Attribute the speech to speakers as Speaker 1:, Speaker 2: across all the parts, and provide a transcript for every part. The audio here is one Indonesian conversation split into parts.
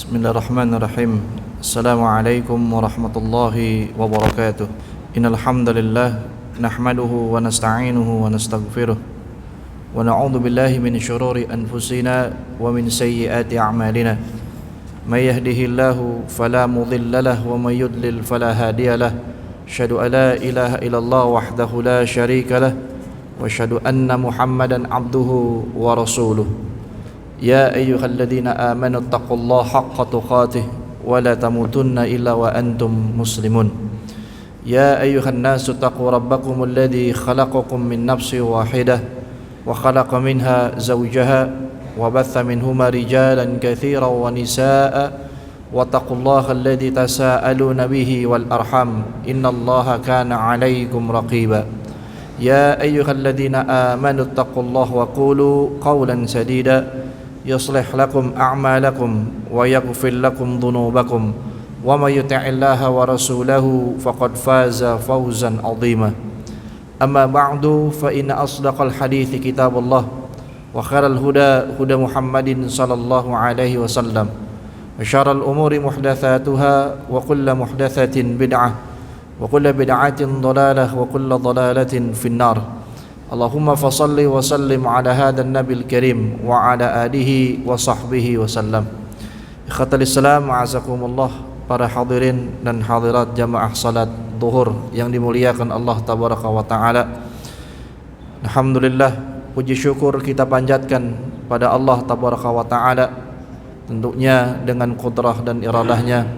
Speaker 1: Bismillahirrahmanirrahim. Assalamualaikum warahmatullahi wabarakatuh. Innal hamdalillah nahmaduhu wa nasta'inuhu wa nastaghfiruh wa na'udzu billahi min syururi anfusina wa min sayyiati a'malina. May yahdihillahu fala mudilla lahu wa may yudlil fala hadiya lahu. Asyhadu an la ilaha illallah wahdahu la syarika lahu wa asyhadu anna Muhammadan abduhu wa rasuluh. Ya ayyuhalladzina amanu taqullaha haqqa tuqatih wa la tamutunna illa wa antum muslimun. Ya ayyuhan nasu taqu rabbakumul ladzi khalaqakum min nafsin wahidah wa khalaqa minha zawjaha wa batha minhuma rijalan katsiran wa nisaa'a wa taqullaha alladzi tasaaluna bihi wal arham innallaha kana 'alaikum raqiba. Ya ayyuhalladzina amanu taqullaha wa qulu qawlan sadida يصلح لكم أعمالكم ويغفر لكم ذنوبكم ومن يطع الله ورسوله فقد فاز فوزا عظيما. أما بعد فإن أصدق الحديث كتاب الله وخير الهدى هدى محمد صلى الله عليه وسلم وشر الأمور محدثاتها وكل محدثة بدعة وكل بدعة ضلالة وكل ضلالة في النار. Allahumma fasalli wa sallim ala hadzal nabil karim wa ala alihi wa sahbihi wa sallam. Ikhwatal Islam, a'azakumullah, para hadirin dan hadirat jamaah salat zuhur yang dimuliakan Allah tabaraka wa taala. Alhamdulillah, puji syukur kita panjatkan pada Allah tabaraka wa taala, tentunya dengan qudrah dan iradahnya.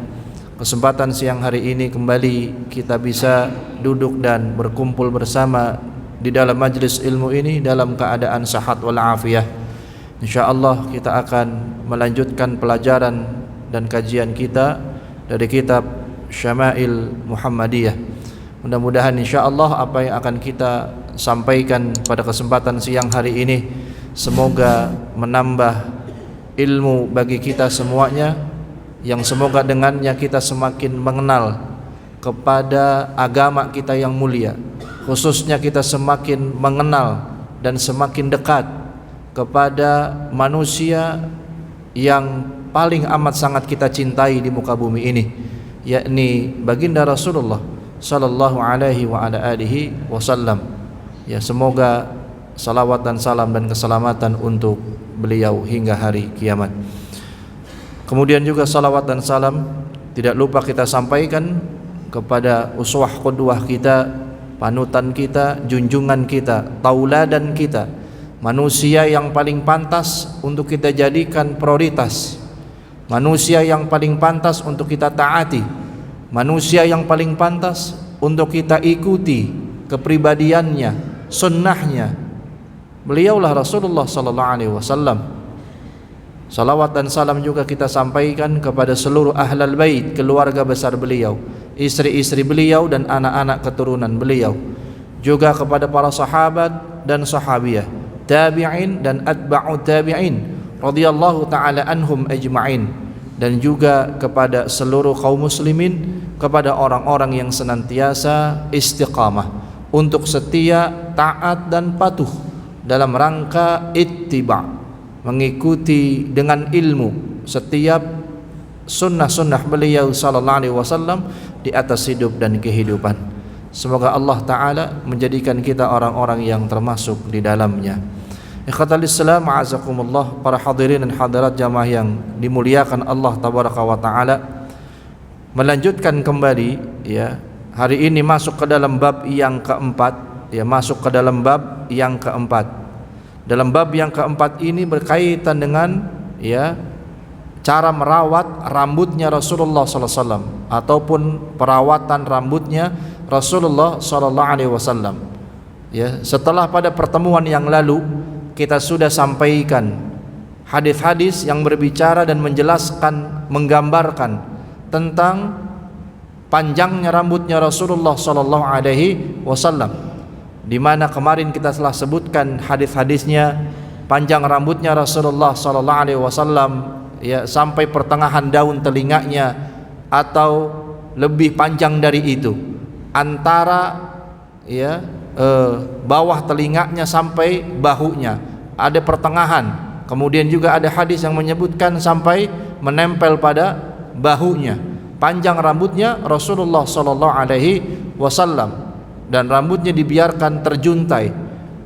Speaker 1: Kesempatan siang hari ini kembali kita bisa duduk dan berkumpul bersama di dalam majlis ilmu ini dalam keadaan sehat wal afiyah. InsyaAllah kita akan melanjutkan pelajaran dan kajian kita dari kitab Syama'il Muhammadiyah. Mudah-mudahan insyaAllah apa yang akan kita sampaikan pada kesempatan siang hari ini semoga menambah ilmu bagi kita semuanya, yang semoga dengannya kita semakin mengenal kepada agama kita yang mulia, khususnya kita semakin mengenal dan semakin dekat kepada manusia yang paling amat sangat kita cintai di muka bumi ini, yakni baginda Rasulullah sallallahu alaihi wa ala alihi wasallam. Ya, semoga salawat dan salam dan keselamatan untuk beliau hingga hari kiamat. Kemudian juga salawat dan salam tidak lupa kita sampaikan kepada uswah qudwah kita, panutan kita, junjungan kita, tauladan kita, manusia yang paling pantas untuk kita jadikan prioritas, manusia yang paling pantas untuk kita taati, manusia yang paling pantas untuk kita ikuti kepribadiannya, sunnahnya. Beliaulah Rasulullah sallallahu alaihi wasallam. Salawat dan salam juga kita sampaikan kepada seluruh ahlal bait, keluarga besar beliau, istri-istri beliau dan anak-anak keturunan beliau, juga kepada para sahabat dan sahabiyah, tabi'in dan atba'ut tabi'in radhiyallahu ta'ala anhum ajma'in, dan juga kepada seluruh kaum muslimin, kepada orang-orang yang senantiasa istiqamah untuk setia, taat dan patuh dalam rangka ittiba', mengikuti dengan ilmu setiap sunnah-sunnah beliau sallallahu alaihi wasallam di atas hidup dan kehidupan. Semoga Allah Ta'ala menjadikan kita orang-orang yang termasuk di dalamnya. Ikhwatal Islam, a'azakumullah, para hadirin dan hadirat jamaah yang dimuliakan Allah Tabaraka wa Ta'ala, melanjutkan kembali ya, hari ini masuk ke dalam bab yang keempat, ya, masuk ke dalam bab yang keempat. Dalam bab yang keempat ini berkaitan dengan ya, cara merawat rambutnya Rasulullah sallallahu alaihi wasallam ataupun perawatan rambutnya Rasulullah sallallahu alaihi wasallam. Ya, setelah pada pertemuan yang lalu kita sudah sampaikan hadis-hadis yang berbicara dan menjelaskan, menggambarkan tentang panjangnya rambutnya Rasulullah sallallahu alaihi wasallam, di mana kemarin kita telah sebutkan hadis-hadisnya. Panjang rambutnya Rasulullah sallallahu alaihi wasallam ya sampai pertengahan daun telinganya atau lebih panjang dari itu, antara ya bawah telinganya sampai bahunya, ada pertengahan Kemudian juga ada hadis yang menyebutkan sampai menempel pada bahunya. Panjang rambutnya Rasulullah sallallahu alaihi wasallam dan rambutnya dibiarkan terjuntai,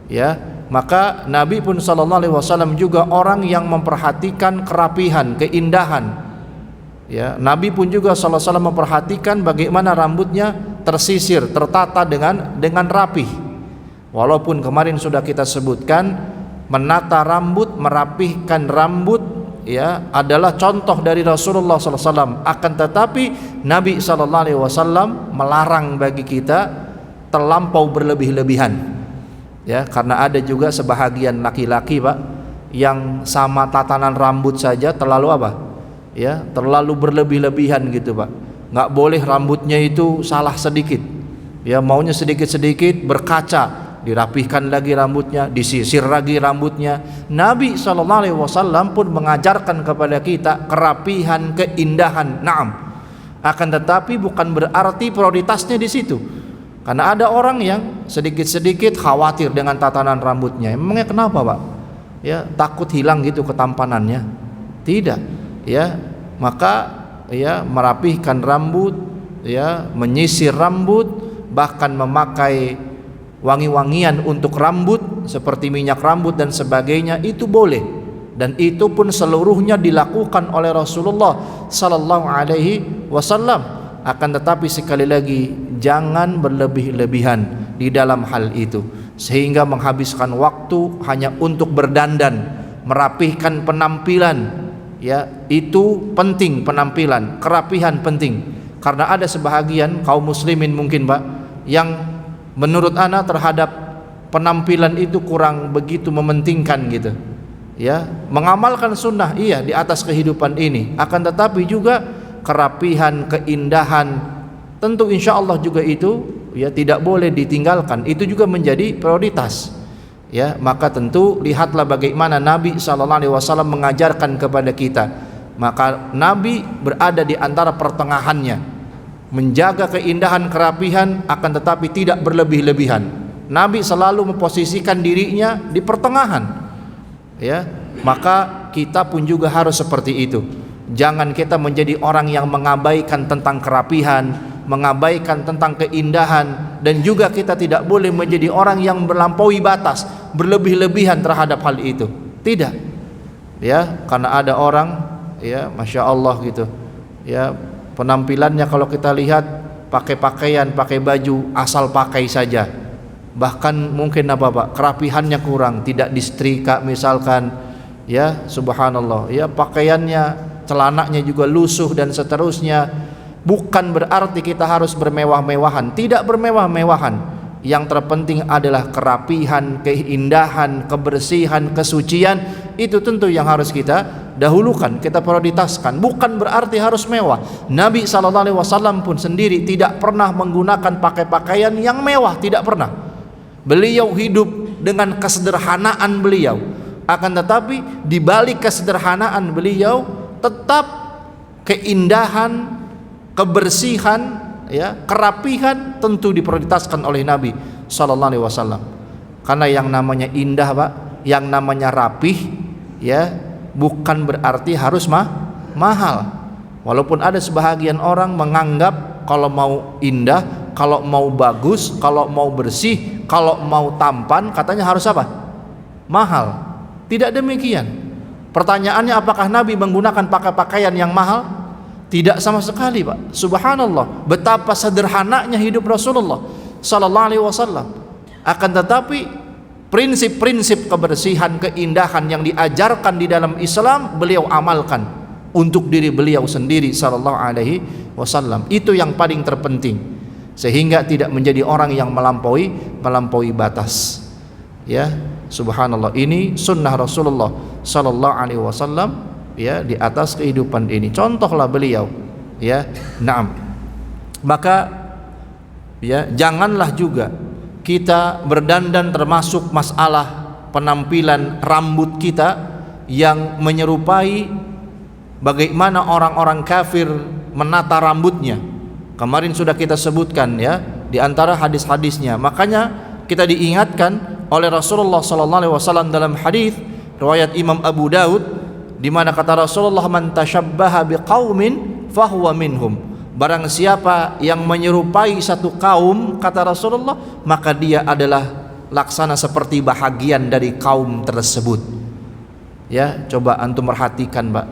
Speaker 1: ya. Maka Nabi pun sallallahu alaihi wasallam juga orang yang memperhatikan kerapihan, keindahan. Ya, Nabi pun juga sallallahu alaihi wasallam memperhatikan bagaimana rambutnya tersisir, tertata dengan rapih. Walaupun kemarin sudah kita sebutkan menata rambut, merapihkan rambut, ya, adalah contoh dari Rasulullah sallallahu alaihi wasallam. Akan tetapi Nabi sallallahu alaihi wasallam melarang bagi kita terlampau berlebih-lebihan. Ya, karena ada juga sebahagian laki-laki, Pak, yang sama tatanan rambut saja terlalu apa? Ya, terlalu berlebih-lebihan gitu, Pak. Nggak boleh rambutnya itu salah sedikit. Ya, maunya sedikit-sedikit berkaca, dirapihkan lagi rambutnya, disisir lagi rambutnya. Nabi SAW pun mengajarkan kepada kita kerapihan, keindahan. Naam. Akan tetapi bukan berarti prioritasnya di situ. Karena ada orang yang sedikit-sedikit khawatir dengan tatanan rambutnya. Emangnya kenapa, Pak? Ya, takut hilang gitu ketampanannya? Tidak. Ya, maka ya merapihkan rambut, ya, menyisir rambut, bahkan memakai wangi-wangian untuk rambut seperti minyak rambut dan sebagainya, itu boleh, dan itu pun seluruhnya dilakukan oleh Rasulullah sallallahu alaihi wasallam. Akan tetapi sekali lagi jangan berlebih-lebihan di dalam hal itu sehingga menghabiskan waktu hanya untuk berdandan, merapihkan penampilan. Ya, itu penting, penampilan, kerapihan penting. Karena ada sebahagian kaum muslimin mungkin, Pak, yang menurut ana terhadap penampilan itu kurang begitu mementingkan gitu. Ya, mengamalkan sunnah iya di atas kehidupan ini, akan tetapi juga kerapihan, keindahan tentu insya Allah juga itu ya tidak boleh ditinggalkan. Itu juga menjadi prioritas. Ya, maka tentu lihatlah bagaimana Nabi SAW mengajarkan kepada kita. Maka Nabi berada di antara pertengahannya, menjaga keindahan, kerapihan, akan tetapi tidak berlebih-lebihan. Nabi selalu memposisikan dirinya di pertengahan. Ya, maka kita pun juga harus seperti itu. Jangan kita menjadi orang yang mengabaikan tentang kerapihan, mengabaikan tentang keindahan, dan juga kita tidak boleh menjadi orang yang melampaui batas, berlebih-lebihan terhadap hal itu. Tidak. Ya, karena ada orang ya, Masya Allah gitu. Ya, penampilannya kalau kita lihat pakai pakaian, pakai baju asal pakai saja. Bahkan mungkin apa, Pak, kerapihannya kurang, tidak disetrika misalkan. Ya, subhanallah. Ya, pakaiannya, celananya juga lusuh dan seterusnya. Bukan berarti kita harus bermewah-mewahan, tidak bermewah-mewahan. Yang terpenting adalah kerapihan, keindahan, kebersihan, kesucian. Itu tentu yang harus kita dahulukan, kita prioritaskan. Bukan berarti harus mewah. Nabi SAW pun sendiri tidak pernah menggunakan pakaian yang mewah, tidak pernah. Beliau hidup dengan kesederhanaan beliau. Akan tetapi di balik kesederhanaan beliau tetap keindahan, kebersihan, ya, kerapihan tentu diprioritaskan oleh Nabi sallallahu alaihi wasallam. Karena yang namanya indah, Pak, yang namanya rapih, ya, bukan berarti harus mahal. Walaupun ada sebahagian orang menganggap kalau mau indah, kalau mau bagus, kalau mau bersih, kalau mau tampan, katanya harus apa? Mahal. Tidak demikian. Pertanyaannya, apakah Nabi menggunakan pakaian yang mahal? Tidak sama sekali, Pak. Subhanallah, betapa sederhananya hidup Rasulullah sallallahu alaihi wasallam. Akan tetapi prinsip-prinsip kebersihan, keindahan yang diajarkan di dalam Islam beliau amalkan untuk diri beliau sendiri sallallahu alaihi wasallam. Itu yang paling terpenting, sehingga tidak menjadi orang yang melampaui batas. Ya, subhanallah, ini sunnah Rasulullah sallallahu alaihi wasallam, ya, di atas kehidupan ini. Contohlah beliau, ya. Naam. Maka ya, janganlah juga kita berdandan termasuk masalah penampilan rambut kita yang menyerupai bagaimana orang-orang kafir menata rambutnya. Kemarin sudah kita sebutkan, ya, di antara hadis-hadisnya. Makanya kita diingatkan oleh Rasulullah sallallahu alaihi wasallam dalam hadis riwayat Imam Abu Daud, di mana kata Rasulullah, man tashabbaha biqaumin fahuwa minhum. Barang siapa yang menyerupai satu kaum, kata Rasulullah, maka dia adalah laksana seperti bahagian dari kaum tersebut. Ya, coba antum perhatikan, Pak.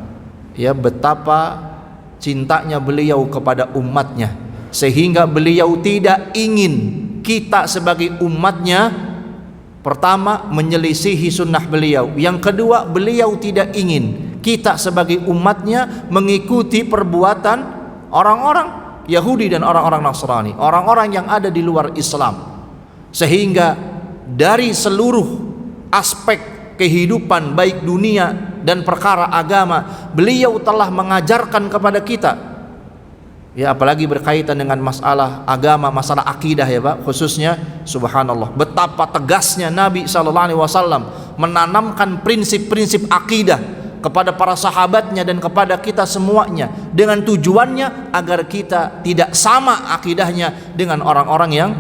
Speaker 1: Ya, betapa cintanya beliau kepada umatnya, sehingga beliau tidak ingin kita sebagai umatnya, pertama, menyelisihi sunnah beliau. Yang kedua, beliau tidak ingin kita sebagai umatnya mengikuti perbuatan orang-orang Yahudi dan orang-orang Nasrani, orang-orang yang ada di luar Islam. Sehingga dari seluruh aspek kehidupan, baik dunia dan perkara agama, beliau telah mengajarkan kepada kita. Ya, apalagi berkaitan dengan masalah agama, masalah akidah ya Pak, khususnya, subhanallah, betapa tegasnya Nabi SAW menanamkan prinsip-prinsip akidah kepada para sahabatnya dan kepada kita semuanya, dengan tujuannya agar kita tidak sama akidahnya dengan orang-orang yang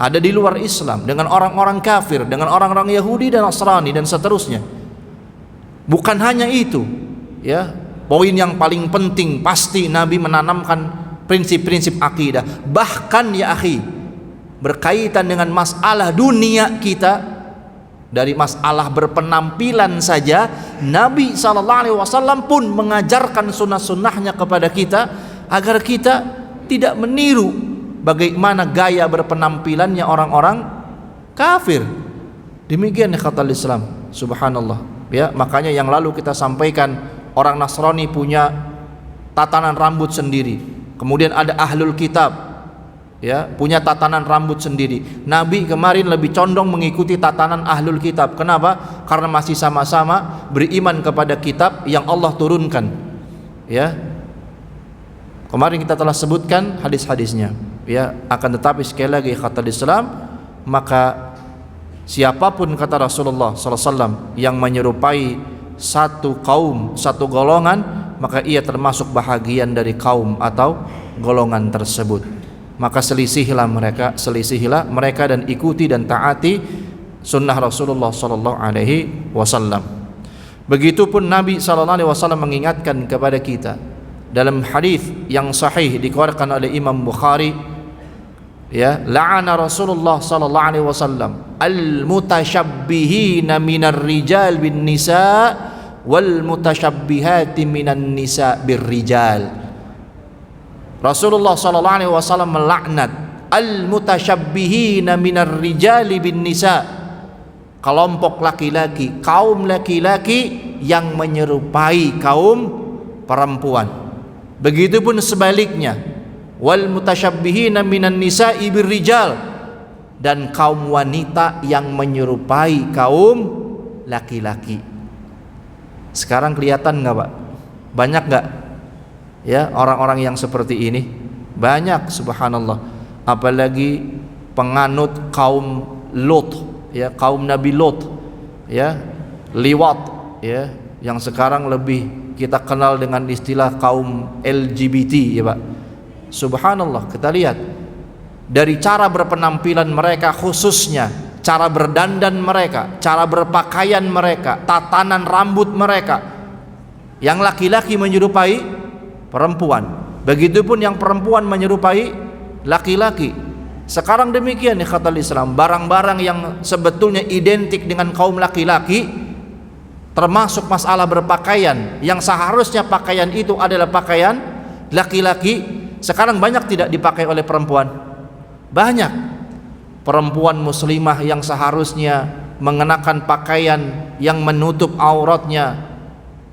Speaker 1: ada di luar Islam, dengan orang-orang kafir, dengan orang-orang Yahudi dan Nasrani dan seterusnya. Bukan hanya itu, ya, poin yang paling penting, pasti Nabi menanamkan prinsip-prinsip akidah. Bahkan ya akhi, berkaitan dengan masalah dunia kita, dari masalah berpenampilan saja, Nabi SAW pun mengajarkan sunnah-sunnahnya kepada kita agar kita tidak meniru bagaimana gaya berpenampilannya orang-orang kafir. Demikian kata Islam, subhanallah. Ya, makanya yang lalu kita sampaikan, orang Nasrani punya tatanan rambut sendiri, kemudian ada ahlul kitab, ya, punya tatanan rambut sendiri. Nabi kemarin lebih condong mengikuti tatanan ahlul kitab. Kenapa? Karena masih sama-sama beriman kepada kitab yang Allah turunkan. Ya, kemarin kita telah sebutkan hadis-hadisnya. Ya, akan tetapi sekali lagi kata Islam, maka siapapun, kata Rasulullah SAW, yang menyerupai satu kaum, satu golongan, maka ia termasuk bahagian dari kaum atau golongan tersebut. Maka selisihilah mereka dan ikuti dan taati sunnah Rasulullah SAW. Begitupun Nabi SAW mengingatkan kepada kita dalam hadis yang sahih dikeluarkan oleh Imam Bukhari, ya, la'ana Rasulullah SAW al-mutasyabbihina minar rijal bin nisa wal mutasyabbihati minan nisa bir rijal. Rasulullah SAW melaknat al-mutasyabbihina minar rijali bin nisa, kelompok laki-laki, kaum laki-laki yang menyerupai kaum perempuan. Begitupun sebaliknya, wal mutasyabbihina minan nisa'i bir rijal, dan kaum wanita yang menyerupai kaum laki-laki. Sekarang kelihatan nggak Pak? Banyak nggak? Ya, orang-orang yang seperti ini banyak, subhanallah. Apalagi penganut kaum Lot, ya, kaum Nabi Lot, ya, liwat, ya, yang sekarang lebih kita kenal dengan istilah kaum LGBT, ya Pak. Subhanallah, kita lihat dari cara berpenampilan mereka, khususnya cara berdandan mereka, cara berpakaian mereka, tatanan rambut mereka. Yang laki-laki menyerupai perempuan, begitupun yang perempuan menyerupai laki-laki. Sekarang demikian nih kata Islam, barang-barang yang sebetulnya identik dengan kaum laki-laki, termasuk masalah berpakaian, yang seharusnya pakaian itu adalah pakaian laki-laki, sekarang banyak tidak dipakai oleh perempuan. Banyak perempuan muslimah yang seharusnya mengenakan pakaian yang menutup auratnya,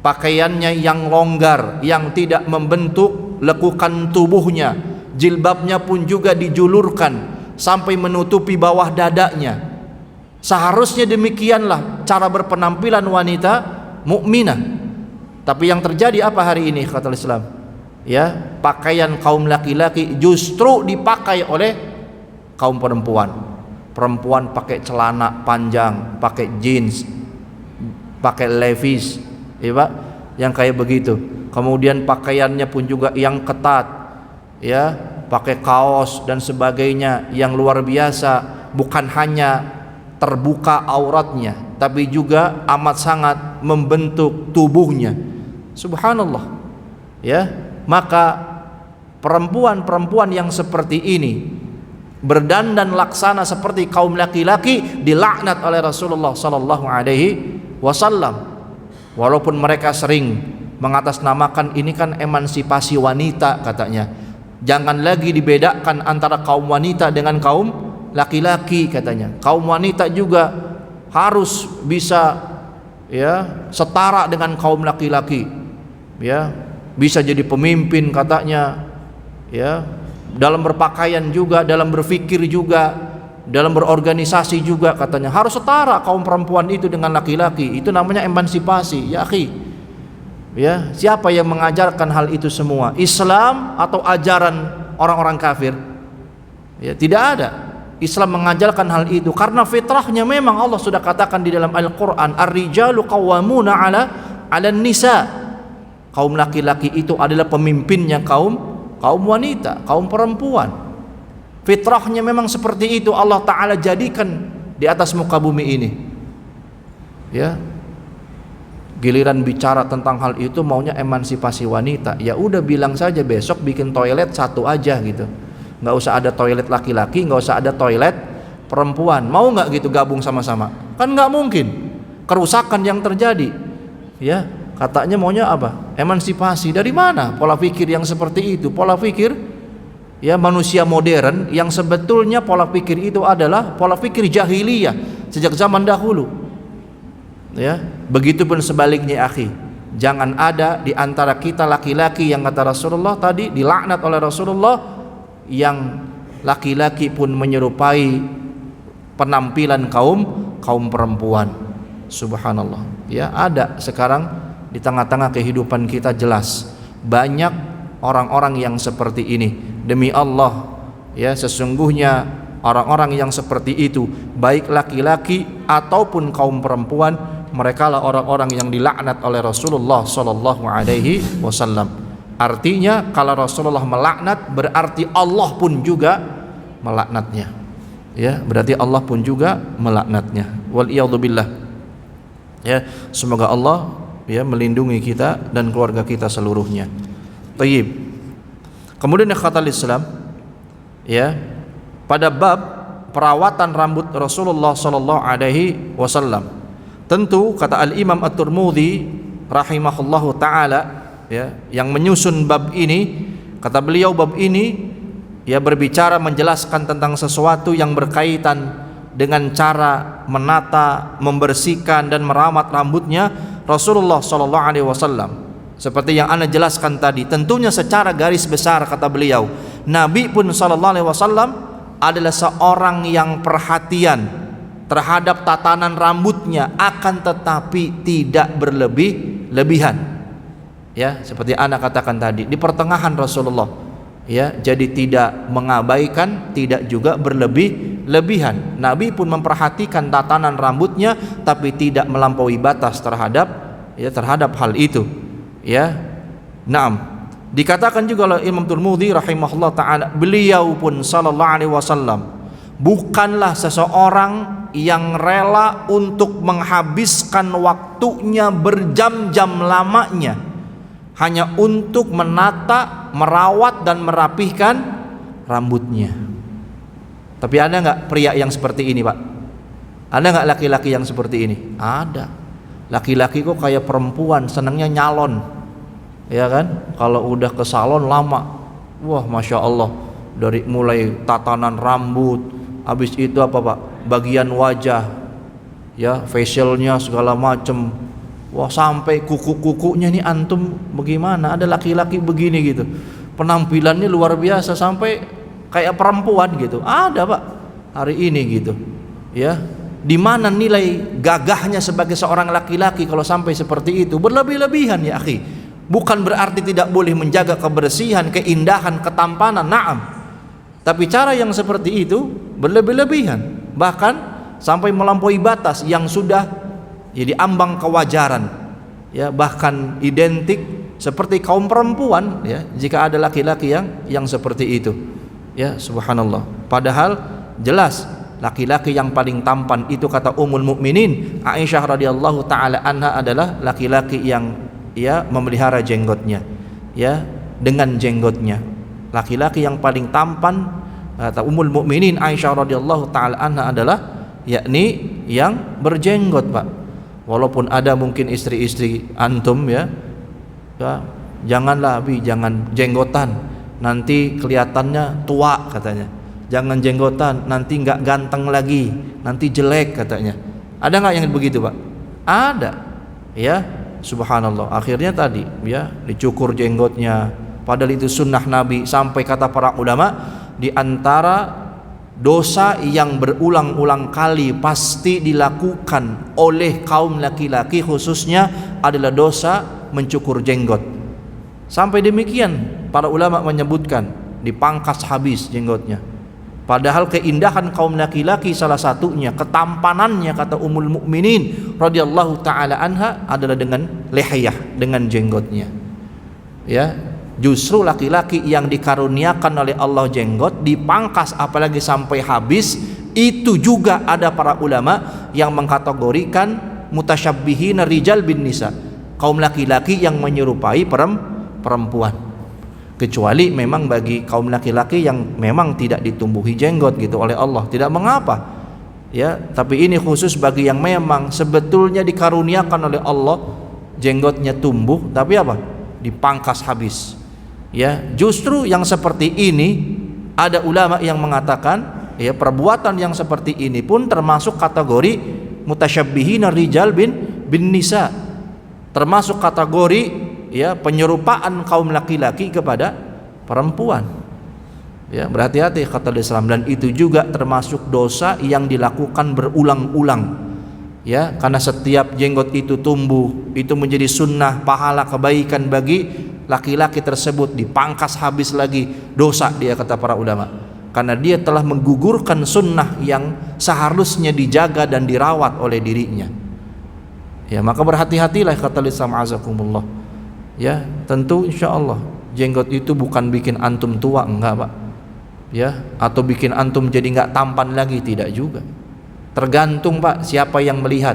Speaker 1: pakaiannya yang longgar, yang tidak membentuk lekukan tubuhnya, jilbabnya pun juga dijulurkan sampai menutupi bawah dadanya. Seharusnya demikianlah cara berpenampilan wanita mukminah. Tapi yang terjadi apa hari ini kata Islam? Ya, pakaian kaum laki-laki justru dipakai oleh kaum perempuan. Perempuan pakai celana panjang, pakai jeans, pakai levi's, ya Pak, yang kayak begitu. Kemudian pakaiannya pun juga yang ketat, ya, pakai kaos dan sebagainya yang luar biasa. Bukan hanya terbuka auratnya, tapi juga amat sangat membentuk tubuhnya. Subhanallah. Ya, maka perempuan-perempuan yang seperti ini berdandan laksana seperti kaum laki-laki dilaknat oleh Rasulullah sallallahu alaihi wasallam. Walaupun mereka sering mengatasnamakan ini kan emansipasi wanita katanya. Jangan lagi dibedakan antara kaum wanita dengan kaum laki-laki katanya. Kaum wanita juga harus bisa ya setara dengan kaum laki-laki. Ya, bisa jadi pemimpin katanya. Ya, dalam berpakaian juga, dalam berpikir juga, dalam berorganisasi juga katanya harus setara kaum perempuan itu dengan laki-laki. Itu namanya emansipasi, ya akhi. Ya, siapa yang mengajarkan hal itu semua? Islam atau ajaran orang-orang kafir? Ya, tidak ada. Islam mengajarkan hal itu karena fitrahnya memang Allah sudah katakan di dalam Al-Qur'an, ar-rijalu qawwamuna 'ala nisa. Kaum laki-laki itu adalah pemimpinnya kaum wanita, kaum perempuan. Fitrahnya memang seperti itu Allah Ta'ala jadikan di atas muka bumi ini. Ya, giliran bicara tentang hal itu maunya emansipasi wanita. Ya udah bilang saja besok bikin toilet satu aja gitu. Nggak usah ada toilet laki-laki, nggak usah ada toilet perempuan. Mau nggak gitu gabung sama-sama? Kan nggak mungkin. Kerusakan yang terjadi. Ya, katanya maunya apa? Emansipasi. Dari mana pola pikir yang seperti itu? Pola pikir ya manusia modern yang sebetulnya pola pikir itu adalah pola pikir jahiliyah sejak zaman dahulu. Ya, begitupun sebaliknya akhi. Jangan ada di antara kita laki-laki yang kata Rasulullah tadi dilaknat oleh Rasulullah yang laki-laki pun menyerupai penampilan kaum perempuan. Subhanallah. Ya, ada sekarang di tengah-tengah kehidupan kita jelas banyak orang-orang yang seperti ini. Demi Allah, ya sesungguhnya orang-orang yang seperti itu baik laki-laki ataupun kaum perempuan, mereka lah orang-orang yang dilaknat oleh Rasulullah sallallahu alaihi wasallam. Artinya kalau Rasulullah melaknat berarti Allah pun juga melaknatnya. Ya, berarti Allah pun juga melaknatnya. Wal iyadzu billah. Ya, semoga Allah ya melindungi kita dan keluarga kita seluruhnya. Tayyib. Kemudian khatal Islam ya pada bab perawatan rambut Rasulullah sallallahu alaihi wasallam. Tentu kata Al-Imam At-Tirmidzi rahimahullahu taala ya yang menyusun bab ini, kata beliau bab ini ya berbicara menjelaskan tentang sesuatu yang berkaitan dengan cara menata, membersihkan dan merawat rambutnya Rasulullah sallallahu alaihi wasallam. Seperti yang Anda jelaskan tadi, tentunya secara garis besar kata beliau, Nabi pun sallallahu alaihi wasallam adalah seorang yang perhatian terhadap tatanan rambutnya, akan tetapi tidak berlebihan. Ya, seperti Anda katakan tadi, di pertengahan Rasulullah. Ya, jadi tidak mengabaikan, tidak juga berlebihan. Nabi pun memperhatikan tatanan rambutnya, tapi tidak melampaui batas terhadap hal itu. Ya, naam. Dikatakan juga oleh Imam Tirmidzi rahimahullah taala, beliau pun sallallahu alaihi wasallam bukanlah seseorang yang rela untuk menghabiskan waktunya berjam-jam lamanya hanya untuk menata, merawat dan merapihkan rambutnya. Tapi ada nggak pria yang seperti ini, Pak? Ada nggak laki-laki yang seperti ini? Ada. Laki-laki kok kayak perempuan, senangnya nyalon, ya kan? Kalau udah ke salon lama, wah masya Allah, dari mulai tatanan rambut, habis itu apa Pak? Bagian wajah, ya facialnya segala macem. Wah sampai kuku-kukunya nih antum bagaimana? Ada laki-laki begini gitu, penampilannya luar biasa sampai kayak perempuan gitu. Ada Pak hari ini gitu. Ya, di mana nilai gagahnya sebagai seorang laki-laki kalau sampai seperti itu? Berlebih-lebihan ya akhi. Bukan berarti tidak boleh menjaga kebersihan, keindahan, ketampanan. Naam. Tapi cara yang seperti itu berlebih-lebihan, bahkan sampai melampaui batas yang sudah jadi ambang kewajaran, ya bahkan identik seperti kaum perempuan, ya jika ada laki-laki yang seperti itu, ya subhanallah. Padahal jelas laki-laki yang paling tampan itu kata Ummul Mukminin Aisyah radhiyallahu taala anha adalah laki-laki yang memelihara jenggotnya, dengan jenggotnya. Laki-laki yang paling tampan kata Ummul Mukminin Aisyah radhiyallahu taala anha adalah yakni yang berjenggot, Pak. Walaupun ada mungkin istri-istri antum janganlah jangan jenggotan, nanti kelihatannya tua katanya. Jangan jenggotan, nanti nggak ganteng lagi, nanti jelek katanya. Ada nggak yang begitu, Pak? Ada, subhanallah. Akhirnya tadi dicukur jenggotnya, padahal itu sunnah Nabi. Sampai kata para ulama, di antara dosa yang berulang-ulang kali pasti dilakukan oleh kaum laki-laki khususnya adalah dosa mencukur jenggot. Sampai demikian para ulama menyebutkan dipangkas habis jenggotnya. Padahal keindahan kaum laki-laki salah satunya, ketampanannya kata Ummul Mukminin radhiyallahu taala anha adalah dengan lihiyah, dengan jenggotnya. Justru laki-laki yang dikaruniakan oleh Allah jenggot dipangkas apalagi sampai habis, itu juga ada para ulama yang mengkategorikan mutasyabbihina rijal bin nisa, kaum laki-laki yang menyerupai perempuan. Kecuali memang bagi kaum laki-laki yang memang tidak ditumbuhi jenggot gitu oleh Allah, tidak mengapa. Tapi ini khusus bagi yang memang sebetulnya dikaruniakan oleh Allah jenggotnya tumbuh tapi dipangkas habis. Justru yang seperti ini ada ulama yang mengatakan perbuatan yang seperti ini pun termasuk kategori mutasyabbihina rijal bin nisa, termasuk kategori penyerupaan kaum laki-laki kepada perempuan. Berhati-hati kata Islam, dan itu juga termasuk dosa yang dilakukan berulang-ulang. Karena setiap jenggot itu tumbuh, itu menjadi sunnah pahala kebaikan bagi laki-laki tersebut, dipangkas habis lagi dosa dia kata para ulama, karena dia telah menggugurkan sunnah yang seharusnya dijaga dan dirawat oleh dirinya. Maka berhati-hatilah kata Islam azakumullah. Tentu insyaallah jenggot itu bukan bikin antum tua, enggak, Pak. Atau bikin antum jadi enggak tampan lagi, tidak juga. Tergantung, Pak, siapa yang melihat.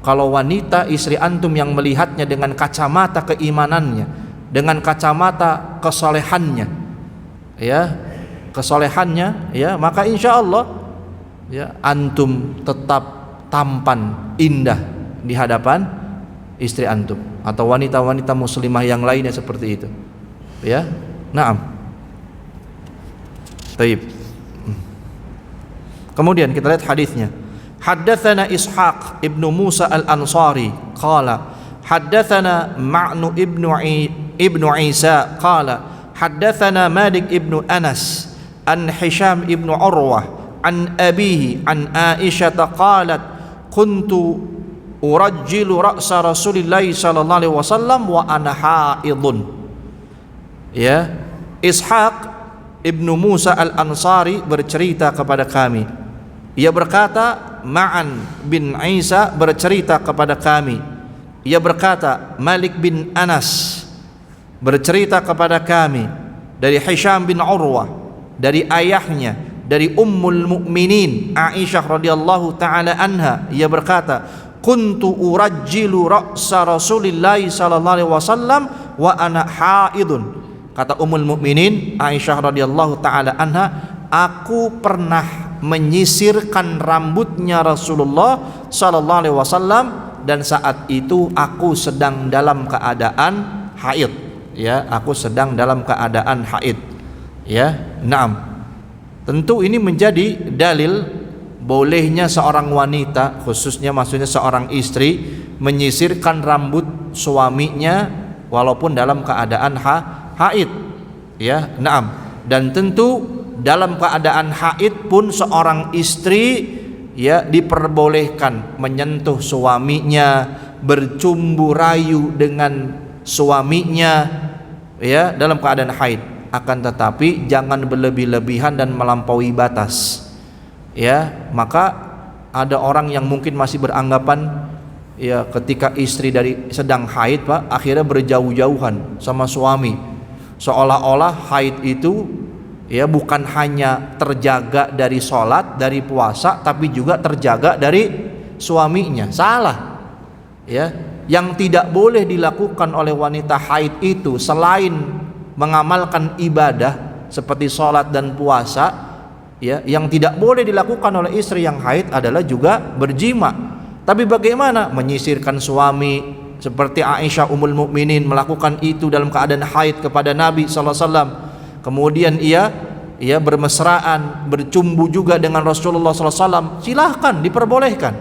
Speaker 1: Kalau wanita istri antum yang melihatnya dengan kacamata keimanannya, dengan kacamata kesolehannya, maka insyaallah antum tetap tampan indah di hadapan istri antum atau wanita-wanita muslimah yang lainnya seperti itu. Naam. Baik. Kemudian kita lihat hadisnya. Haddatsana Ishaq ibnu Musa al-Ansari qala haddatsana Ma'nu ibnu Isa qala haddatsana Malik ibnu Anas an Hisham ibnu Urwah an abihi an Aisyah qalat kuntu urajjilu ra'sa Rasulillah sallallahu alaihi wasallam wa ana haidun. Ishaq ibnu Musa al-Ansari bercerita kepada kami, ia berkata Ma'an bin Isa bercerita kepada kami, ia berkata Malik bin Anas bercerita kepada kami dari Hisham bin Urwah, dari ayahnya, dari Ummul Mukminin Aisyah radhiyallahu taala anha, ia berkata kuntu urajjilu ra'sa Rasulillah sallallahu alaihi wasallam wa ana haidun. Kata Ummul Mukminin Aisyah radhiyallahu taala anha, aku pernah menyisirkan rambutnya Rasulullah sallallahu alaihi wasallam dan saat itu aku sedang dalam keadaan haid. Aku sedang dalam keadaan haid. Naam. Tentu ini menjadi dalil bolehnya seorang wanita, khususnya maksudnya seorang istri, menyisirkan rambut suaminya walaupun dalam keadaan haid. Naam. Dan tentu dalam keadaan haid pun seorang istri diperbolehkan menyentuh suaminya, bercumbu rayu dengan suaminya dalam keadaan haid. Akan tetapi jangan berlebih-lebihan dan melampaui batas. Maka ada orang yang mungkin masih beranggapan ketika istri sedang haid, Pak, akhirnya berjauh-jauhan sama suami, seolah-olah haid itu Ya, bukan hanya terjaga dari sholat, dari puasa, tapi juga terjaga dari suaminya. Salah. Ya, yang tidak boleh dilakukan oleh wanita haid itu selain mengamalkan ibadah seperti sholat dan puasa, ya, yang tidak boleh dilakukan oleh istri yang haid adalah juga berjima. Tapi bagaimana menyisirkan suami seperti Aisyah Ummul Mukminin melakukan itu dalam keadaan haid kepada Nabi sallallahu alaihi wasallam. Kemudian ia bermesraan, bercumbu juga dengan Rasulullah sallallahu alaihi wasallam. Silahkan, diperbolehkan.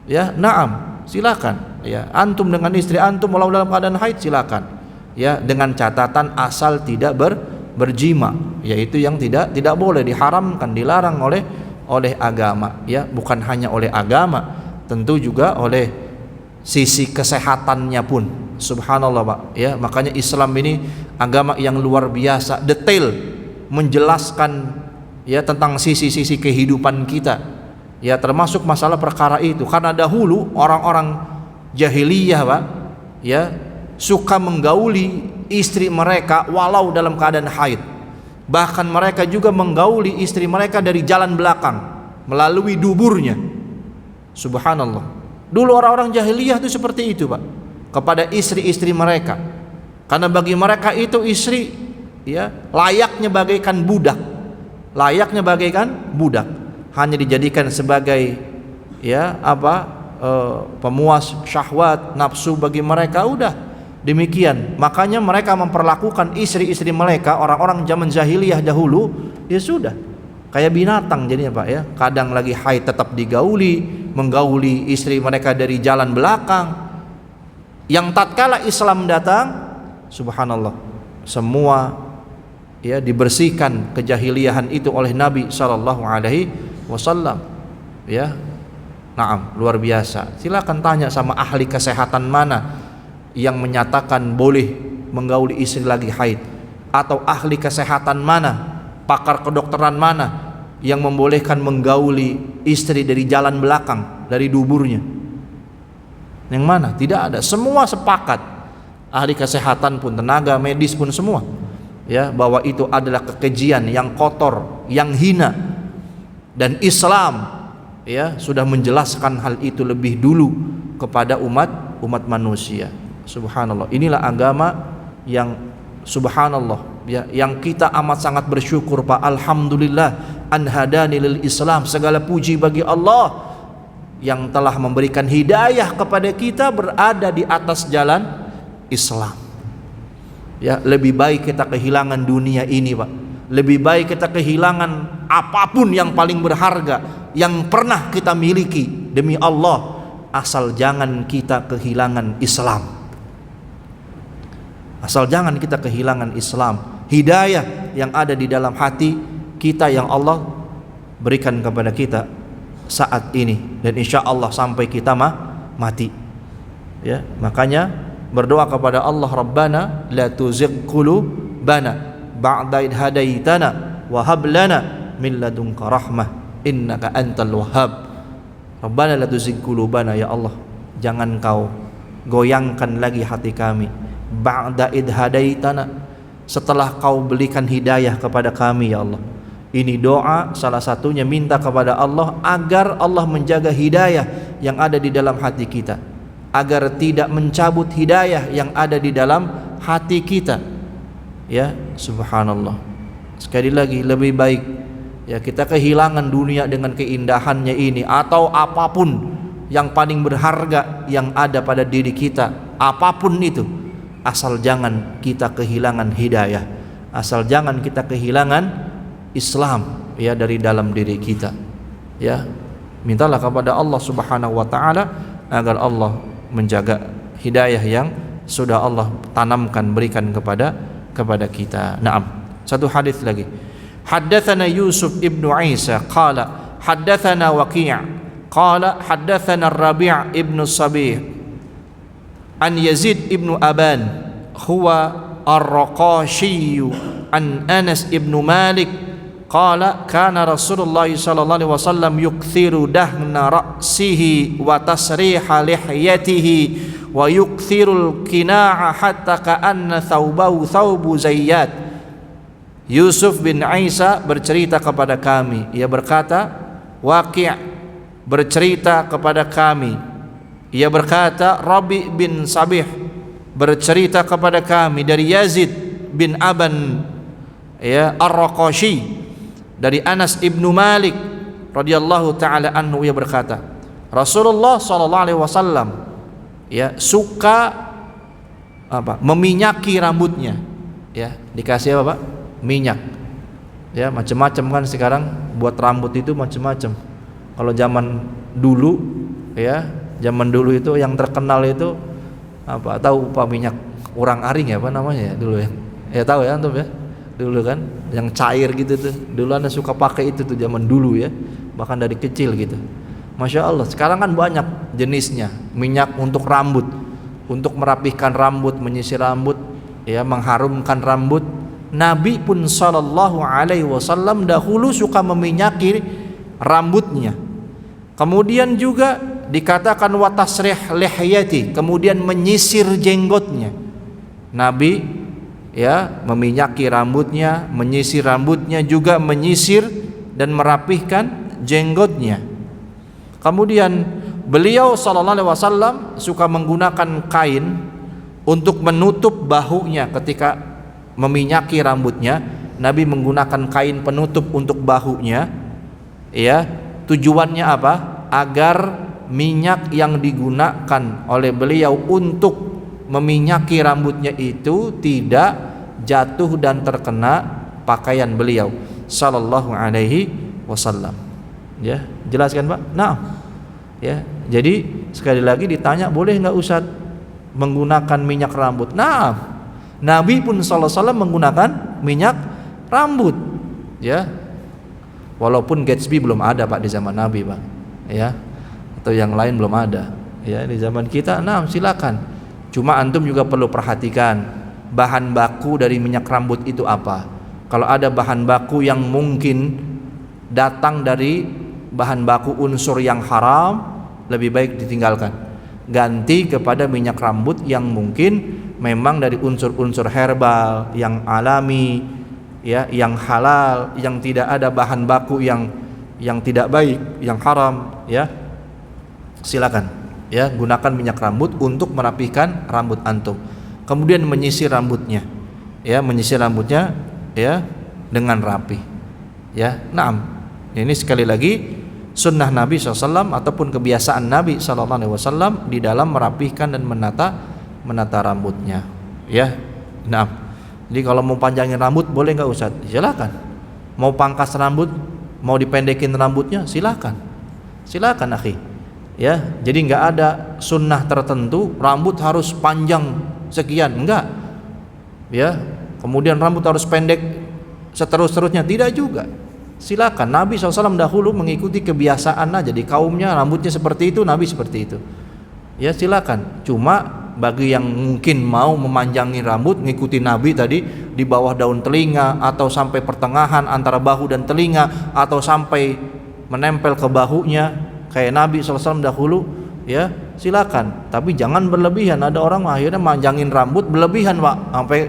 Speaker 1: Ya, na'am, silahkan. Ya, antum dengan istri antum walau dalam keadaan haid silahkan. Ya, dengan catatan asal tidak berjima, yaitu yang tidak boleh, diharamkan, dilarang oleh agama. Ya, bukan hanya oleh agama, tentu juga oleh sisi kesehatannya pun. Subhanallah, Pak. Ya, makanya Islam ini agama yang luar biasa, detail menjelaskan ya tentang sisi-sisi kehidupan kita. Ya, termasuk masalah perkara itu. Karena dahulu orang-orang jahiliyah, Pak, ya, suka menggauli istri mereka walau dalam keadaan haid. Bahkan mereka juga menggauli istri mereka dari jalan belakang melalui duburnya. Subhanallah. Dulu orang-orang jahiliyah itu seperti itu, Pak, kepada istri-istri mereka. Karena bagi mereka itu istri, ya, layaknya bagaikan budak. Layaknya bagaikan budak. Hanya dijadikan sebagai pemuas syahwat, nafsu bagi mereka, udah. Demikian, makanya mereka memperlakukan istri-istri mereka, orang-orang zaman jahiliyah dahulu, ya sudah, kayak binatang jadinya, Pak, ya. Kadang lagi haid tetap menggauli istri mereka dari jalan belakang. Yang tatkala Islam datang, subhanallah, semua ya dibersihkan kejahiliahan itu oleh Nabi sallallahu alaihi wasallam. Ya. Naam, luar biasa. Silakan tanya sama ahli kesehatan mana yang menyatakan boleh menggauli istri lagi haid, atau ahli kesehatan mana, pakar kedokteran mana yang membolehkan menggauli istri dari jalan belakang, dari duburnya. Yang mana? Tidak ada. Semua sepakat, ahli kesehatan pun, tenaga medis pun semua, ya, bahwa itu adalah kekejian yang kotor, yang hina. Dan Islam, ya, sudah menjelaskan hal itu lebih dulu kepada umat manusia. Subhanallah, inilah agama yang subhanallah, ya, yang kita amat sangat bersyukur, Pak. Alhamdulillah an hadani lil Islam. Segala puji bagi Allah yang telah memberikan hidayah kepada kita berada di atas jalan Islam. Ya, lebih baik kita kehilangan dunia ini, Pak. Lebih baik kita kehilangan apapun yang paling berharga yang pernah kita miliki demi Allah, asal jangan kita kehilangan Islam. Asal jangan kita kehilangan Islam, hidayah yang ada di dalam hati kita yang Allah berikan kepada kita saat ini, dan insya Allah sampai kita mati. Ya, makanya berdoa kepada Allah, Rabbana la tuzigh qulubana ba'da idh hadaitana wa hab lana min ladunka rahmah innaka antal wahhab. Rabbana la tuzigh qulubana, ya Allah, jangan kau goyangkan lagi hati kami, ba'da idh hadaitana, setelah kau berikan hidayah kepada kami, ya Allah. Ini doa salah satunya, minta kepada Allah agar Allah menjaga hidayah yang ada di dalam hati kita, agar tidak mencabut hidayah yang ada di dalam hati kita. Ya, subhanallah. Sekali lagi, lebih baik ya kita kehilangan dunia dengan keindahannya ini, atau apapun yang paling berharga yang ada pada diri kita, apapun itu, asal jangan kita kehilangan hidayah, asal jangan kita kehilangan Islam, ya, dari dalam diri kita. Ya, mintalah kepada Allah Subhanahu wa taala agar Allah menjaga hidayah yang sudah Allah tanamkan, berikan kepada kita. Naam. Satu hadis lagi. Haddatsana Yusuf ibnu Isa qala haddatsana Waqi' qala haddatsana Rabi' ibnu Sabih an Yazid ibnu Aban huwa ar-Raqashi an Anas ibnu Malik qala kana Rasulullah sallallahu alaihi wasallam yukthiru dahna ra'sihi wa tasriha lihyatihi wa yukthirul qina'a hatta ka'anna thawbahu thawbu zayyat. Yusuf bin Isa bercerita kepada kami. Ia berkata, Waqi' bercerita kepada kami. Ia berkata, Rabi' bin Sabih bercerita kepada kami dari Yazid bin Aban Ar-Raqashi, dari Anas ibnu Malik radhiyallahu taala anhu. Ia berkata, Rasulullah sallallahu alaihi wasallam suka meminyaki rambutnya. Dikasih apa, Pak? Minyak. Macam-macam kan sekarang buat rambut itu macam-macam. Kalau zaman dulu itu yang terkenal itu tahu Pak, minyak urang aring apa namanya dulu tahu ya antum dulu kan yang cair gitu tuh. Dulu Anda suka pakai itu tuh zaman dulu bahkan dari kecil gitu. Masya Allah, sekarang kan banyak jenisnya. Minyak untuk rambut, untuk merapihkan rambut, menyisir rambut, mengharumkan rambut. Nabi pun sallallahu alaihi wasallam dahulu suka meminyaki rambutnya. Kemudian juga dikatakan wa tasrih lihyati, kemudian menyisir jenggotnya. Nabi meminyaki rambutnya, menyisir rambutnya, juga menyisir dan merapihkan jenggotnya. Kemudian beliau sallallahu alaihi wasallam suka menggunakan kain untuk menutup bahunya ketika meminyaki rambutnya. Nabi menggunakan kain penutup untuk bahunya. Tujuannya apa? Agar minyak yang digunakan oleh beliau untuk meminyaki rambutnya itu tidak jatuh dan terkena pakaian beliau sallallahu alaihi wasallam. Jelaskan Pak? Nah, jadi sekali lagi ditanya, boleh nggak Ustaz menggunakan minyak rambut? Nah, Nabi pun sallallahu alaihi wasallam menggunakan minyak rambut. Walaupun Gatsby belum ada Pak di zaman Nabi Pak, atau yang lain belum ada. Di zaman kita, nah silakan. Cuma antum juga perlu perhatikan bahan baku dari minyak rambut itu apa. Kalau ada bahan baku yang mungkin datang dari bahan baku unsur yang haram, lebih baik ditinggalkan. Ganti kepada minyak rambut yang mungkin memang dari unsur-unsur herbal, yang alami, yang halal, yang tidak ada bahan baku yang tidak baik, yang haram, silakan. Gunakan minyak rambut untuk merapikan rambut antum. Kemudian menyisir rambutnya, menyisir rambutnya, dengan rapi. Naam. Ini sekali lagi sunnah Nabi SAW ataupun kebiasaan Nabi SAW di dalam merapihkan dan menata rambutnya. Nah, jadi kalau mau panjangin rambut boleh nggak Ustaz? Silakan. Mau pangkas rambut, mau dipendekin rambutnya, silakan akhi. Jadi nggak ada sunnah tertentu rambut harus panjang sekian, enggak. Kemudian rambut harus pendek seterus-terusnya, tidak juga. Silakan. Nabi SAW dahulu mengikuti kebiasaan aja di kaumnya, rambutnya seperti itu, Nabi seperti itu. Silakan. Cuma bagi yang mungkin mau memanjangin rambut, ngikuti Nabi tadi di bawah daun telinga atau sampai pertengahan antara bahu dan telinga atau sampai menempel ke bahunya kayak Nabi SAW dahulu, silakan. Tapi jangan berlebihan. Ada orang akhirnya manjangin rambut berlebihan Pak, sampai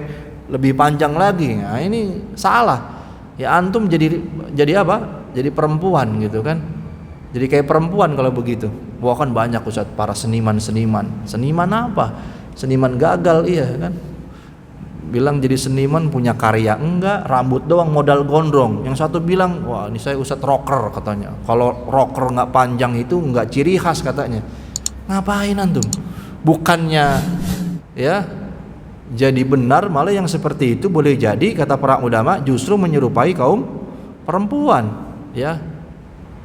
Speaker 1: lebih panjang lagi. Nah, ini salah. Antum jadi apa? Jadi perempuan gitu kan. Jadi kayak perempuan kalau begitu. Wah, kan banyak Ustaz para seniman. Seniman apa? Seniman gagal, kan. Bilang jadi seniman punya karya, enggak, rambut doang modal gondrong. Yang satu bilang, wah ini saya Ustaz rocker katanya. Kalau rocker enggak panjang itu enggak ciri khas katanya. Ngapain antum? Bukannya jadi benar, malah yang seperti itu boleh jadi kata para ulama justru menyerupai kaum perempuan.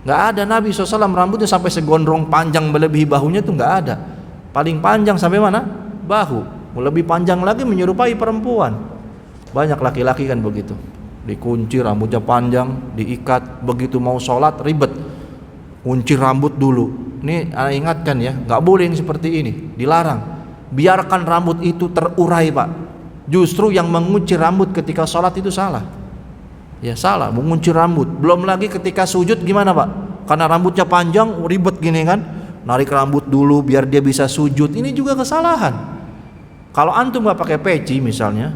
Speaker 1: Nggak ada. Nabi SAW rambutnya sampai segondrong panjang melebihi bahunya tuh nggak ada. Paling panjang sampai mana? Bahu. Lebih panjang lagi menyerupai perempuan. Banyak laki-laki kan begitu, dikunci rambutnya panjang, diikat, begitu mau sholat ribet, kunci rambut dulu. Ini ingatkan nggak boleh yang seperti ini, dilarang. Biarkan rambut itu terurai Pak. Justru yang mengunci rambut ketika sholat itu salah. Salah mengunci rambut. Belum lagi ketika sujud gimana Pak? Karena rambutnya panjang ribet gini kan, narik rambut dulu biar dia bisa sujud. Ini juga kesalahan. Kalau antum nggak pakai peci misalnya,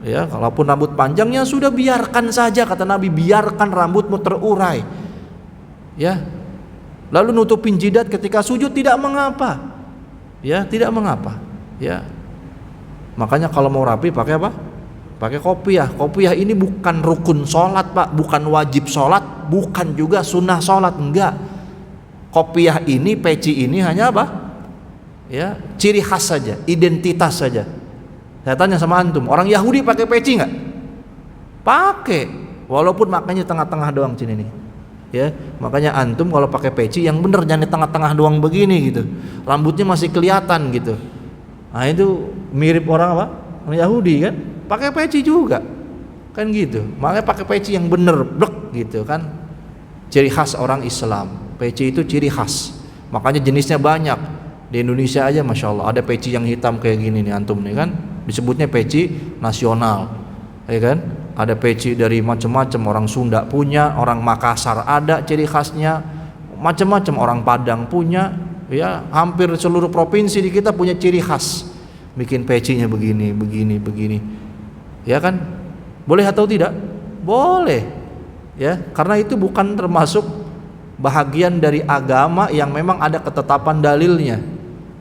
Speaker 1: Ya, kalaupun rambut panjangnya sudah biarkan saja, kata Nabi, biarkan rambutmu terurai. Ya. Lalu nutupin jidat ketika sujud tidak mengapa. Ya, tidak mengapa. Ya. Makanya kalau mau rapi pakai apa? Pakai kopiah. Kopiah ini bukan rukun sholat, Pak, bukan wajib sholat, bukan juga sunnah sholat, enggak. Kopiah ini, peci ini hanya apa? Ya, ciri khas saja, identitas saja. Saya tanya sama antum, orang Yahudi pakai peci nggak? Pakai, walaupun makanya tengah-tengah doang sini nih. Ya, makanya antum kalau pakai peci yang bener, jangan di tengah-tengah doang begini gitu. Rambutnya masih kelihatan gitu. Nah itu mirip orang apa? Orang Yahudi kan? Pakai peci juga, kan gitu. Makanya pakai peci yang bener, blek gitu kan. Ciri khas orang Islam. Peci itu ciri khas. Makanya jenisnya banyak. Di Indonesia aja masya Allah ada peci yang hitam kayak gini nih antum nih kan. Disebutnya peci nasional, ya kan? Ada peci dari macam-macam, orang Sunda punya, orang Makassar ada ciri khasnya, macam-macam, orang Padang punya, ya hampir seluruh provinsi di kita punya ciri khas. Bikin pecinya begini, ya kan? Boleh atau tidak? Boleh, ya, karena itu bukan termasuk bahagian dari agama yang memang ada ketetapan dalilnya,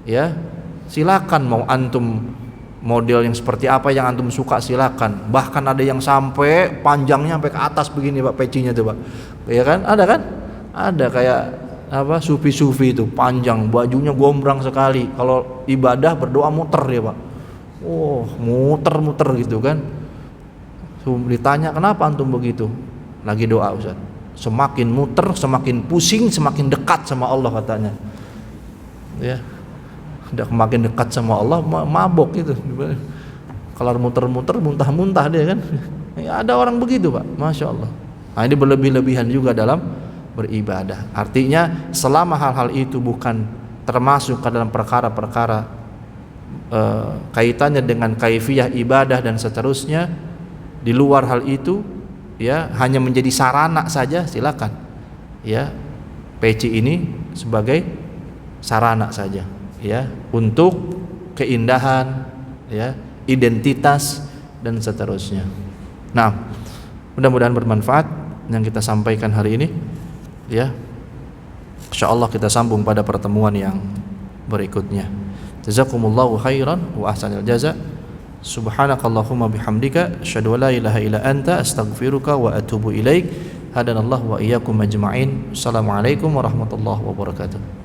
Speaker 1: ya. Silakan mau antum model yang seperti apa yang antum suka, silakan. Bahkan ada yang sampai panjangnya sampai ke atas begini Pak pecinya tuh Pak. Ya kan? Ada kan? Ada kayak apa sufi-sufi itu panjang, bajunya gombrang sekali. Kalau ibadah berdoa muter ya Pak. Oh, muter-muter gitu kan. Ditanya kenapa antum begitu? Lagi doa Ustaz. Semakin muter, semakin pusing, semakin dekat sama Allah katanya. Ya. Udah makin dekat sama Allah mabok gitu. Kalau muter-muter muntah-muntah dia kan. Ya, ada orang begitu Pak, masya Allah. Nah, ini berlebih-lebihan juga dalam beribadah. Artinya selama hal-hal itu bukan termasuk ke dalam perkara-perkara kaitannya dengan kaifiyah ibadah dan seterusnya, di luar hal itu ya hanya menjadi sarana saja, silakan. Ya, peci ini sebagai sarana saja. Ya, untuk keindahan, ya, identitas dan seterusnya. Nah, mudah-mudahan bermanfaat yang kita sampaikan hari ini. Ya, insyaallah kita sambung pada pertemuan yang berikutnya. Jazakumullahu khairan wa ahsanal jaza. Subhanakallahumma bihamdika asyhadu an la ilaha illa anta astaghfiruka wa atubu ilaik. Hadanallahu wa iyyakum ajma'in. Assalamualaikum warahmatullahi wabarakatuh.